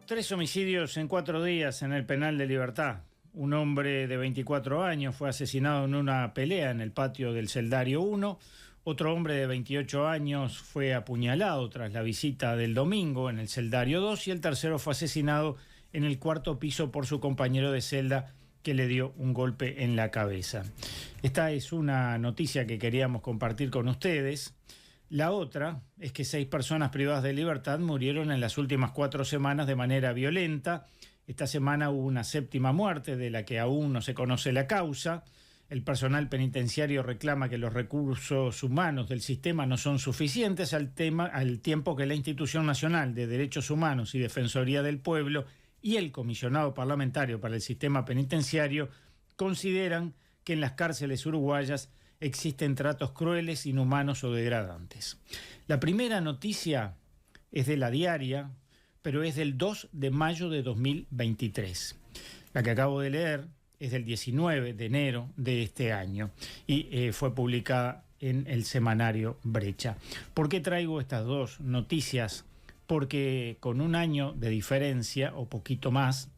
3 homicidios en 4 días en el penal de Libertad. Un hombre de 24 años fue asesinado en una pelea en el patio del Celdario 1. Otro hombre de 28 años fue apuñalado tras la visita del domingo en el Celdario 2. Y el tercero fue asesinado en el 4º piso por su compañero de celda, que le dio un golpe en la cabeza. Esta es una noticia que queríamos compartir con ustedes. La otra es que 6 personas privadas de libertad murieron en las últimas 4 semanas de manera violenta. Esta semana hubo una 7ª muerte de la que aún no se conoce la causa. El personal penitenciario reclama que los recursos humanos del sistema no son suficientes al tiempo que la Institución Nacional de Derechos Humanos y Defensoría del Pueblo y el Comisionado Parlamentario para el Sistema Penitenciario consideran que en las cárceles uruguayas existen tratos crueles, inhumanos o degradantes. La primera noticia es de La Diaria, pero es del 2 de mayo de 2023. La que acabo de leer es del 19 de enero de este año y fue publicada en el semanario Brecha. ¿Por qué traigo estas dos noticias? Porque con un año de diferencia o poquito más,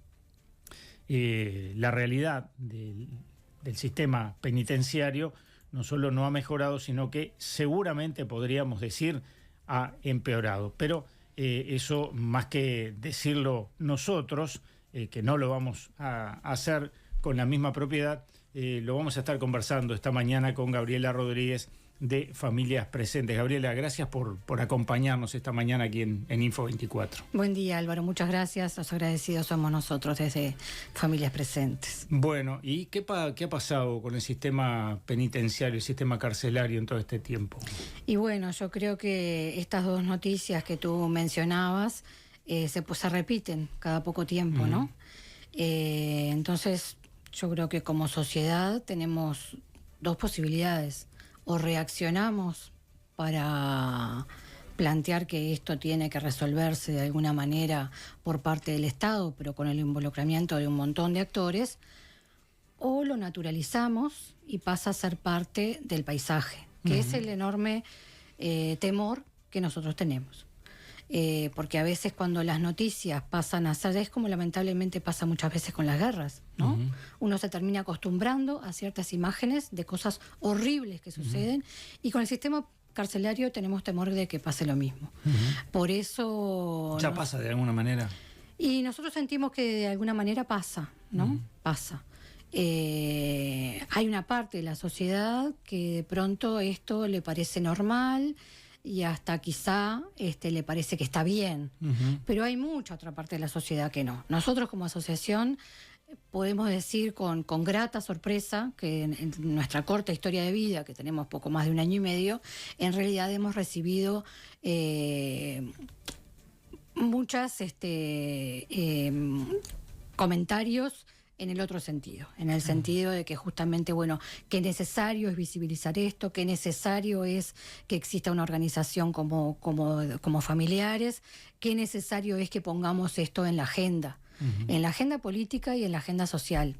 la realidad del sistema penitenciario no solo no ha mejorado, sino que seguramente podríamos decir ha empeorado. Pero eso, más que decirlo nosotros, que no lo vamos a hacer con la misma propiedad, lo vamos a estar conversando esta mañana con Gabriela Rodríguez de Familias Presentes. Gabriela, gracias por acompañarnos esta mañana aquí en Info24. Buen día, Álvaro, muchas gracias. Los agradecidos somos nosotros desde Familias Presentes. Bueno, ¿y qué ha pasado con el sistema penitenciario, el sistema carcelario en todo este tiempo? Y bueno, yo creo que estas dos noticias que tú mencionabas se repiten cada poco tiempo, ¿no? Entonces, yo creo que como sociedad tenemos dos posibilidades. O reaccionamos para plantear que esto tiene que resolverse de alguna manera por parte del Estado, pero con el involucramiento de un montón de actores, o lo naturalizamos y pasa a ser parte del paisaje, que es el enorme temor que nosotros tenemos. Porque a veces cuando las noticias pasan a ser, es como lamentablemente pasa muchas veces con las guerras, ¿no? Uno se termina acostumbrando a ciertas imágenes de cosas horribles que suceden, y con el sistema carcelario tenemos temor de que pase lo mismo. Por eso... ¿Ya pasa de alguna manera? Y nosotros sentimos que de alguna manera pasa, ¿no? Pasa. Hay una parte de la sociedad que de pronto esto le parece normal, y hasta quizá le parece que está bien. Pero hay mucha otra parte de la sociedad que no. Nosotros como asociación podemos decir con grata sorpresa que en nuestra corta historia de vida, que tenemos poco más de 1 año y medio, en realidad hemos recibido muchas comentarios en el otro sentido, en el sentido de que justamente, bueno, qué necesario es visibilizar esto, qué necesario es que exista una organización como familiares, qué necesario es que pongamos esto en la agenda política y en la agenda social,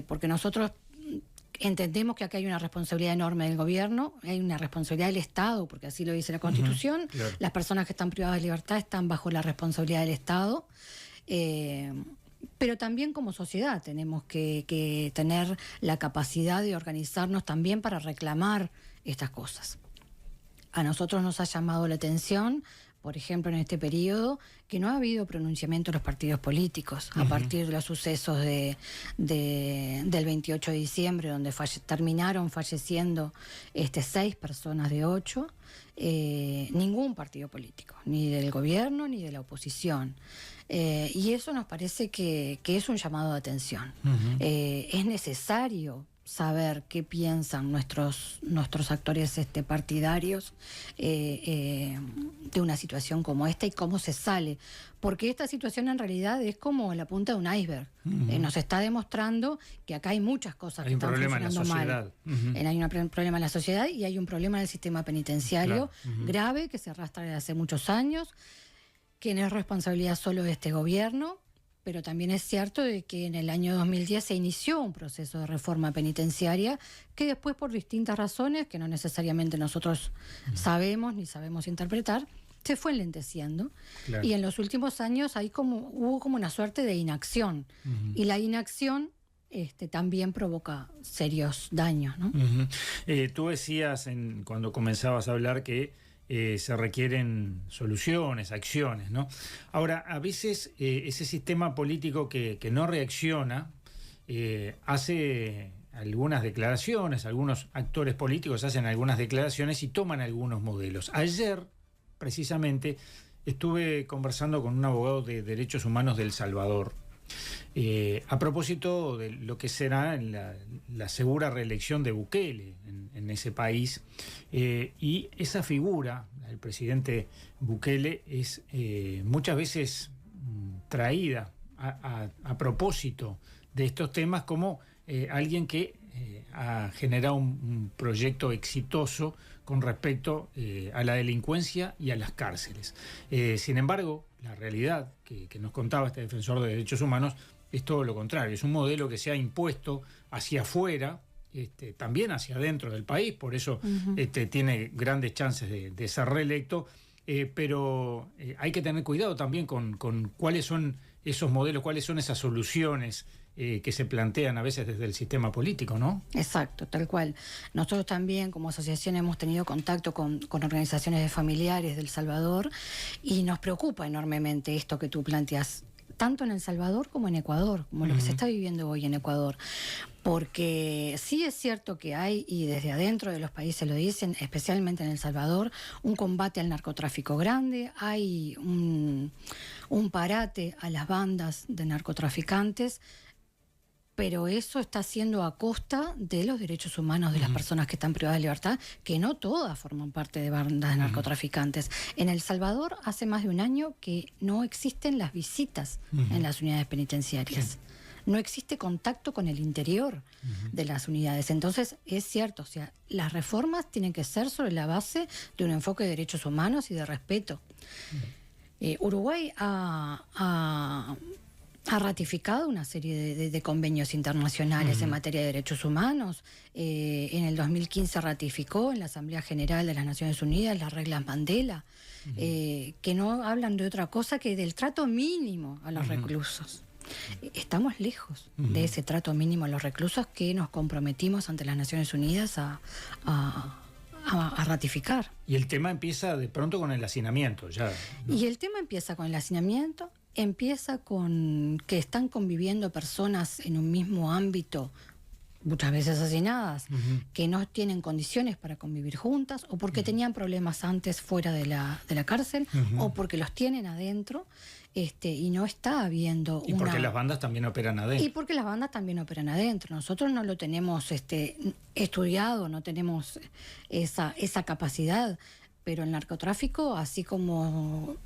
porque nosotros entendemos que acá hay una responsabilidad enorme del gobierno, hay una responsabilidad del Estado, porque así lo dice la Constitución. Claro. Las personas que están privadas de libertad están bajo la responsabilidad del Estado, pero también como sociedad tenemos que tener la capacidad de organizarnos también para reclamar estas cosas. A nosotros nos ha llamado la atención, por ejemplo, en este periodo, que no ha habido pronunciamiento de los partidos políticos a partir de los sucesos del 28 de diciembre, donde terminaron falleciendo 6 personas de 8. Ningún partido político, ni del gobierno ni de la oposición. Y eso nos parece que es un llamado de atención. Es necesario saber qué piensan nuestros actores partidarios de una situación como esta y cómo se sale, porque esta situación en realidad es como la punta de un iceberg. Nos está demostrando que acá hay muchas cosas que están funcionando mal. Hay un problema en la sociedad y hay un problema en el sistema penitenciario grave que se arrastra desde hace muchos años, que no es responsabilidad solo de este gobierno, pero también es cierto de que en el año 2010 se inició un proceso de reforma penitenciaria que después, por distintas razones que no necesariamente nosotros sabemos ni sabemos interpretar, se fue enlenteciendo. Claro. Y en los últimos años hubo como una suerte de inacción. Y la inacción también provoca serios daños, ¿no? Tú decías cuando comenzabas a hablar que se requieren soluciones, acciones, ¿no? Ahora, a veces ese sistema político que no reacciona hace algunas declaraciones, algunos actores políticos hacen algunas declaraciones y toman algunos modelos. Ayer, precisamente, estuve conversando con un abogado de derechos humanos de El Salvador, a propósito de lo que será la segura reelección de Bukele en ese país, y esa figura, el presidente Bukele, es muchas veces traída a propósito de estos temas como alguien que ha generado un proyecto exitoso con respecto a la delincuencia y a las cárceles. Sin embargo, la realidad que nos contaba este defensor de derechos humanos es todo lo contrario. Es un modelo que se ha impuesto hacia afuera, también hacia adentro del país, por eso tiene grandes chances de ser reelecto, pero hay que tener cuidado también con cuáles son esos modelos, cuáles son esas soluciones que se plantean a veces desde el sistema político, ¿no? Exacto, tal cual. Nosotros también como asociación hemos tenido contacto con organizaciones de familiares de El Salvador y nos preocupa enormemente esto que tú planteas, tanto en El Salvador como en Ecuador, como lo que se está viviendo hoy en Ecuador. Porque sí es cierto que hay, y desde adentro de los países lo dicen, especialmente en El Salvador, un combate al narcotráfico grande, hay un parate a las bandas de narcotraficantes, pero eso está haciendo a costa de los derechos humanos de las personas que están privadas de libertad, que no todas forman parte de bandas de narcotraficantes. En El Salvador hace más de un año que no existen las visitas en las unidades penitenciarias. No existe contacto con el interior de las unidades. Entonces, es cierto, o sea, las reformas tienen que ser sobre la base de un enfoque de derechos humanos y de respeto. Uruguay ha ratificado una serie de convenios internacionales en materia de derechos humanos. En el 2015 ratificó en la Asamblea General de las Naciones Unidas las reglas Mandela, que no hablan de otra cosa que del trato mínimo a los reclusos. Estamos lejos de ese trato mínimo a los reclusos que nos comprometimos ante las Naciones Unidas a ratificar. Y el tema empieza de pronto con el hacinamiento, ya, ¿no? Y el tema empieza con el hacinamiento, empieza con que están conviviendo personas en un mismo ámbito, muchas veces hacinadas, que no tienen condiciones para convivir juntas, o porque tenían problemas antes fuera de la cárcel, o porque los tienen adentro, y no está habiendo Y porque las bandas también operan adentro. Y porque las bandas también operan adentro. Nosotros no lo tenemos estudiado, no tenemos esa capacidad, pero el narcotráfico, así como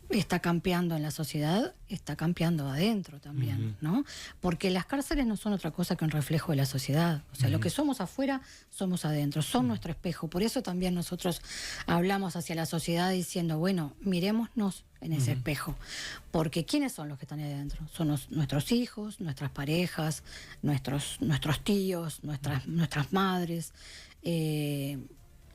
está campeando en la sociedad, está campeando adentro también, ¿no? Porque las cárceles no son otra cosa que un reflejo de la sociedad. O sea, lo que somos afuera, somos adentro, son nuestro espejo. Por eso también nosotros hablamos hacia la sociedad diciendo, bueno, mirémonos en ese espejo. Porque ¿quiénes son los que están ahí adentro? Son nuestros hijos, nuestras parejas, nuestros tíos, nuestras madres,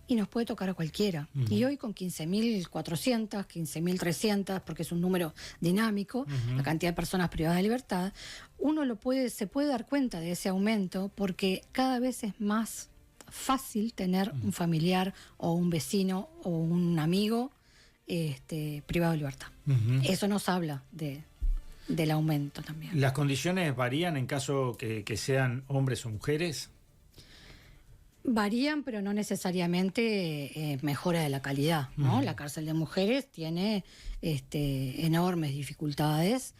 y nos puede tocar a cualquiera. Y hoy con 15.400, 15.300, porque es un número dinámico, la cantidad de personas privadas de libertad, uno se puede dar cuenta de ese aumento porque cada vez es más fácil tener un familiar o un vecino o un amigo privado de libertad. Eso nos habla del aumento también. ¿Las condiciones varían en caso que sean hombres o mujeres? Varían, pero no necesariamente mejora de la calidad, ¿no? La cárcel de mujeres tiene enormes dificultades,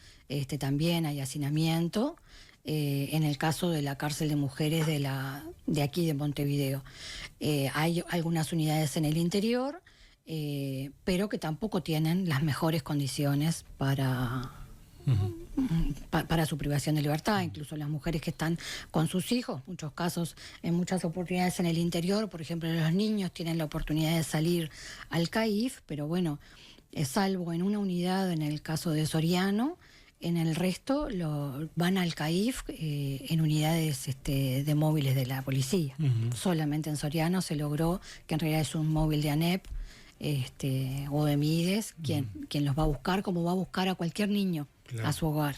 también hay hacinamiento. En el caso de la cárcel de mujeres de aquí de Montevideo, hay algunas unidades en el interior, pero que tampoco tienen las mejores condiciones para su privación de libertad. Incluso las mujeres que están con sus hijos, muchos casos, en muchas oportunidades en el interior, por ejemplo, los niños tienen la oportunidad de salir al CAIF, pero bueno, salvo en una unidad en el caso de Soriano, en el resto van al CAIF en unidades de móviles de la policía. Solamente en Soriano se logró, que en realidad es un móvil de ANEP, o de Mides, quien los va a buscar, como va a buscar a cualquier niño a su hogar.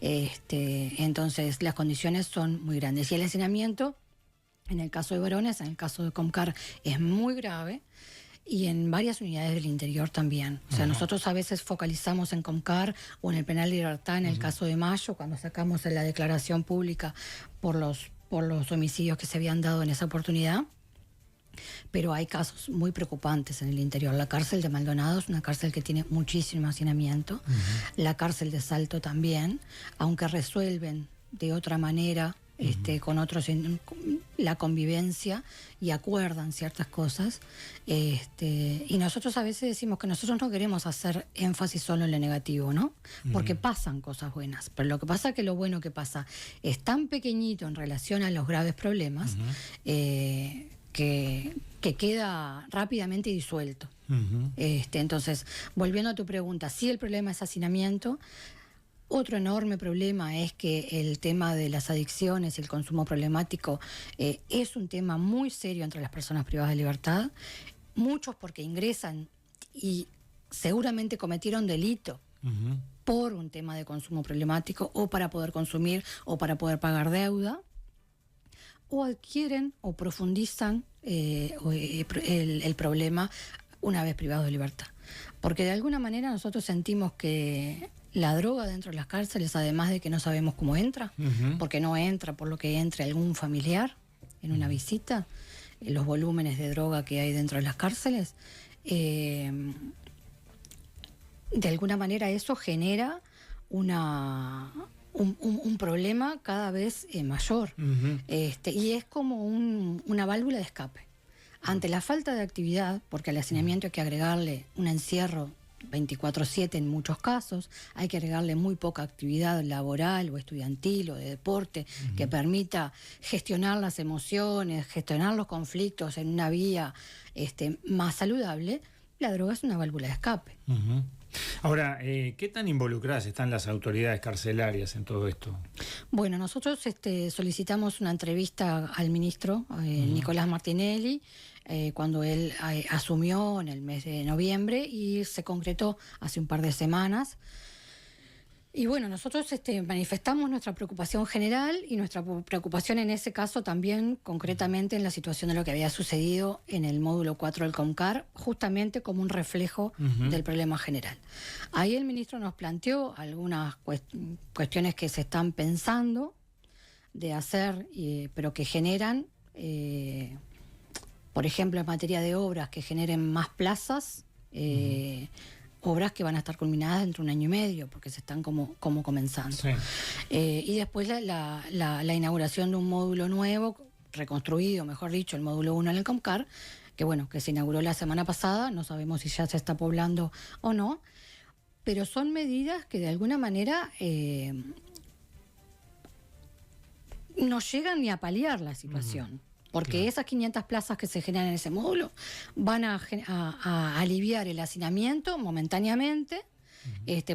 Entonces las condiciones son muy grandes. Y el hacinamiento, en el caso de varones, en el caso de Comcar, es muy grave. Y en varias unidades del interior también. O sea, nosotros a veces focalizamos en Comcar o en el Penal de Libertad, en el caso de Mayo, cuando sacamos la declaración pública por los homicidios que se habían dado en esa oportunidad. Pero hay casos muy preocupantes en el interior. La cárcel de Maldonado es una cárcel que tiene muchísimo hacinamiento. La cárcel de Salto también, aunque resuelven de otra manera con otros la convivencia y acuerdan ciertas cosas. Y nosotros a veces decimos que nosotros no queremos hacer énfasis solo en lo negativo, ¿no? Porque pasan cosas buenas. Pero lo que pasa es que lo bueno que pasa es tan pequeñito en relación a los graves problemas que queda rápidamente disuelto. Entonces, volviendo a tu pregunta, sí, el problema es hacinamiento. Otro enorme problema es que el tema de las adicciones y el consumo problemático es un tema muy serio entre las personas privadas de libertad. Muchos porque ingresan y seguramente cometieron delito por un tema de consumo problemático, o para poder consumir o para poder pagar deuda, o adquieren o profundizan el problema una vez privados de libertad. Porque de alguna manera nosotros sentimos que la droga dentro de las cárceles, además de que no sabemos cómo entra, porque no entra por lo que entre algún familiar en una visita, los volúmenes de droga que hay dentro de las cárceles, de alguna manera eso genera un problema cada vez mayor. Y es como una válvula de escape. Ante la falta de actividad, porque al hacinamiento hay que agregarle un encierro 24/7 en muchos casos, hay que agregarle muy poca actividad laboral o estudiantil o de deporte que permita gestionar las emociones, gestionar los conflictos en una vía más saludable. La droga es una válvula de escape. Ahora, ¿qué tan involucradas están las autoridades carcelarias en todo esto? Bueno, nosotros solicitamos una entrevista al ministro Nicolás Martinelli cuando él asumió en el mes de noviembre, y se concretó hace un par de semanas. Y bueno, nosotros manifestamos nuestra preocupación general y nuestra preocupación en ese caso también concretamente en la situación de lo que había sucedido en el módulo 4 del Comcar, justamente como un reflejo del problema general. Ahí el ministro nos planteó algunas cuestiones que se están pensando de hacer, pero que generan, por ejemplo, en materia de obras, que generen más plazas, obras que van a estar culminadas dentro de 1 año y medio, porque se están como comenzando. Sí. Y después la inauguración de un módulo nuevo, reconstruido, mejor dicho, el módulo 1 en el Comcar, que bueno, que se inauguró la semana pasada, no sabemos si ya se está poblando o no, pero son medidas que de alguna manera no llegan ni a paliar la situación. Porque esas 500 plazas que se generan en ese módulo van a aliviar el hacinamiento momentáneamente,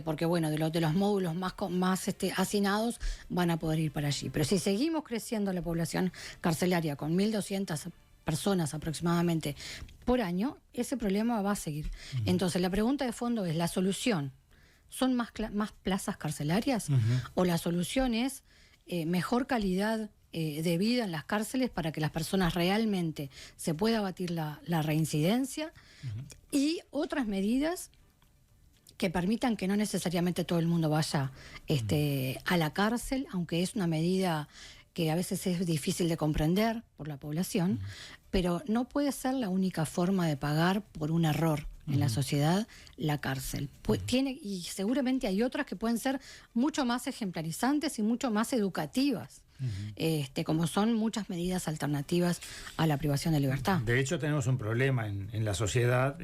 porque bueno, de los módulos más hacinados van a poder ir para allí. Pero si seguimos creciendo la población carcelaria con 1.200 personas aproximadamente por año, ese problema va a seguir. Entonces la pregunta de fondo es, ¿la solución son más plazas carcelarias? ¿O la solución es mejor calidad de vida en las cárceles para que las personas realmente se pueda abatir la reincidencia? Y otras medidas que permitan que no necesariamente todo el mundo vaya a la cárcel, aunque es una medida que a veces es difícil de comprender por la población, pero no puede ser la única forma de pagar por un error en la sociedad la cárcel. Y seguramente hay otras que pueden ser mucho más ejemplarizantes y mucho más educativas, como son muchas medidas alternativas a la privación de libertad. De hecho, tenemos un problema en la sociedad,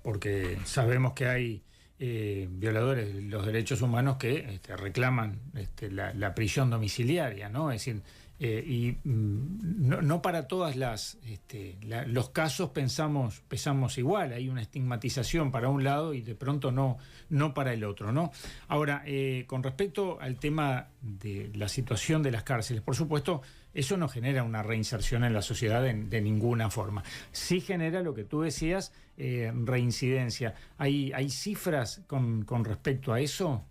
porque sabemos que hay violadores de los derechos humanos que reclaman la prisión domiciliaria, ¿no? Es decir, No para todas los casos pensamos igual, hay una estigmatización para un lado y de pronto no para el otro, ¿no? Ahora, con respecto al tema de la situación de las cárceles, por supuesto, eso no genera una reinserción en la sociedad de ninguna forma. Sí genera lo que tú decías, reincidencia. ¿Hay cifras con respecto a eso?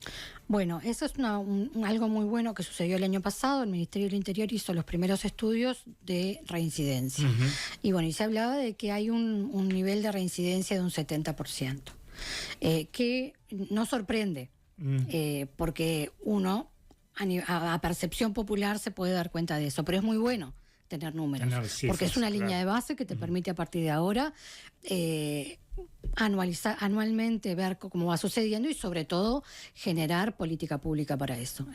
Bueno, eso es algo muy bueno que sucedió el año pasado. El Ministerio del Interior hizo los primeros estudios de reincidencia. Uh-huh. Y bueno, y se hablaba de que hay un nivel de reincidencia de un 70%, que no sorprende, porque uno, a percepción popular, se puede dar cuenta de eso, pero es muy bueno tener números, porque es una línea de base que te permite a partir de ahora anualmente ver cómo va sucediendo y sobre todo generar política pública para eso.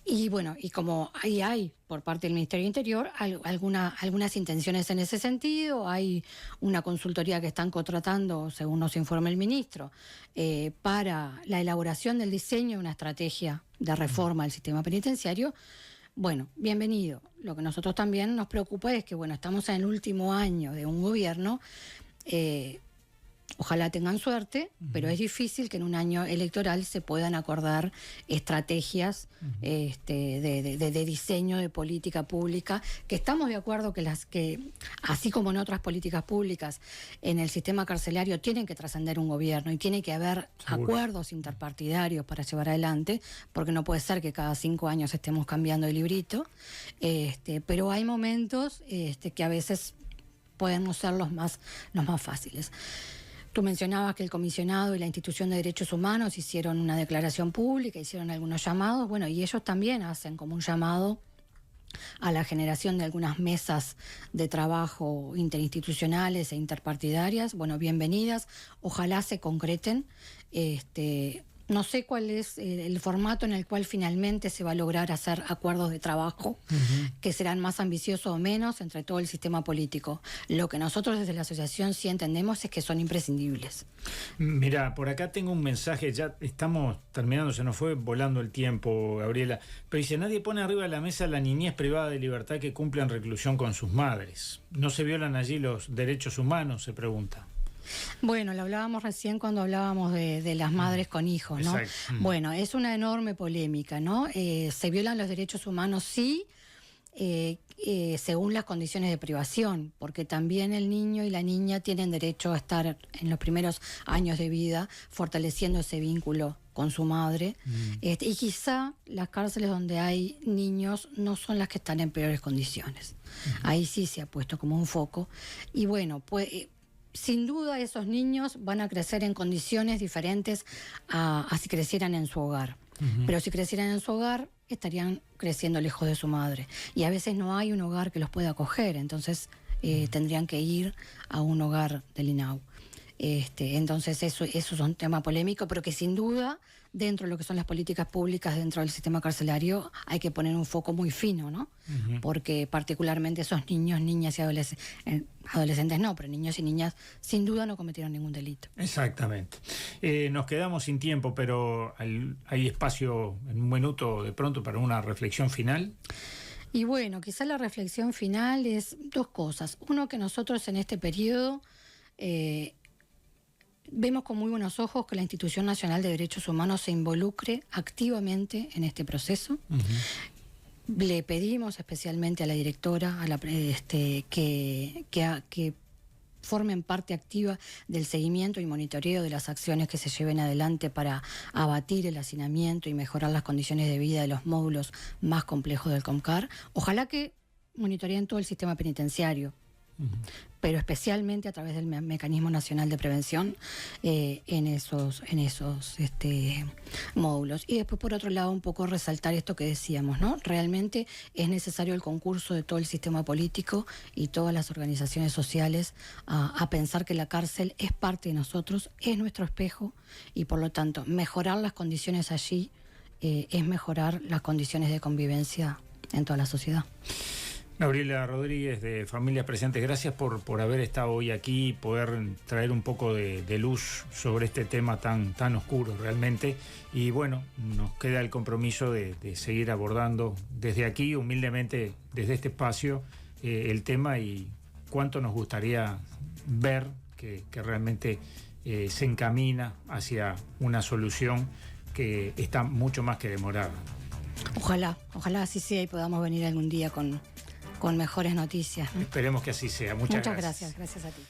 Y bueno, y como ahí hay por parte del Ministerio del Interior algunas intenciones en ese sentido, hay una consultoría que están contratando, según nos informa el ministro, para la elaboración del diseño de una estrategia de reforma del sistema penitenciario. Bueno, bienvenido. Lo que nosotros también nos preocupa es que, bueno, estamos en el último año de un gobierno. Ojalá tengan suerte, pero es difícil que en un año electoral se puedan acordar estrategias de diseño de política pública, que estamos de acuerdo que así como en otras políticas públicas, en el sistema carcelario tienen que trascender un gobierno y tiene que haber acuerdos interpartidarios para llevar adelante, porque no puede ser que cada 5 años estemos cambiando el librito, pero hay momentos que a veces pueden no ser los más fáciles. Tú mencionabas que el comisionado y la institución de derechos humanos hicieron una declaración pública, hicieron algunos llamados, bueno, y ellos también hacen como un llamado a la generación de algunas mesas de trabajo interinstitucionales e interpartidarias. Bueno, bienvenidas, ojalá se concreten. No sé cuál es el formato en el cual finalmente se va a lograr hacer acuerdos de trabajo, que serán más ambiciosos o menos entre todo el sistema político. Lo que nosotros desde la asociación sí entendemos es que son imprescindibles. Mira, por acá tengo un mensaje, ya estamos terminando, se nos fue volando el tiempo, Gabriela, pero dice: nadie pone arriba de la mesa la niñez privada de libertad que cumple en reclusión con sus madres. ¿No se violan allí los derechos humanos?, se pregunta. Bueno, lo hablábamos recién cuando hablábamos de las madres con hijos, ¿no? Exacto. Bueno, es una enorme polémica, ¿no? Se violan los derechos humanos, sí, según las condiciones de privación, porque también el niño y la niña tienen derecho a estar en los primeros años de vida fortaleciendo ese vínculo con su madre. Y quizá las cárceles donde hay niños no son las que están en peores condiciones. Ahí sí se ha puesto como un foco. Y bueno, pues sin duda esos niños van a crecer en condiciones diferentes a si crecieran en su hogar. Pero si crecieran en su hogar, estarían creciendo lejos de su madre. Y a veces no hay un hogar que los pueda acoger, entonces tendrían que ir a un hogar del INAU. Entonces eso es un tema polémico, pero que sin duda, dentro de lo que son las políticas públicas dentro del sistema carcelario, hay que poner un foco muy fino, ¿no? Porque particularmente esos niños, niñas y adolescentes no, pero niños y niñas sin duda no cometieron ningún delito. Exactamente. Nos quedamos sin tiempo, pero hay espacio en un minuto de pronto para una reflexión final. Y bueno, quizás la reflexión final es 2 cosas. Uno, que nosotros en este periodo vemos con muy buenos ojos que la Institución Nacional de Derechos Humanos se involucre activamente en este proceso. Le pedimos especialmente a la directora que formen parte activa del seguimiento y monitoreo de las acciones que se lleven adelante para abatir el hacinamiento y mejorar las condiciones de vida de los módulos más complejos del COMCAR. Ojalá que monitoreen todo el sistema penitenciario, pero especialmente a través del Mecanismo Nacional de Prevención en esos módulos. Y después, por otro lado, un poco resaltar esto que decíamos, ¿no? Realmente es necesario el concurso de todo el sistema político y todas las organizaciones sociales a pensar que la cárcel es parte de nosotros, es nuestro espejo, y por lo tanto mejorar las condiciones allí es mejorar las condiciones de convivencia en toda la sociedad. Gabriela Rodríguez de Familias Presentes, gracias por haber estado hoy aquí y poder traer un poco de luz sobre este tema tan oscuro realmente. Y bueno, nos queda el compromiso de seguir abordando desde aquí, humildemente, desde este espacio, el tema y cuánto nos gustaría ver que realmente se encamina hacia una solución que está mucho más que demorada. Ojalá así sea y podamos venir algún día con mejores noticias, ¿no? Esperemos que así sea. Muchas gracias. Gracias a ti.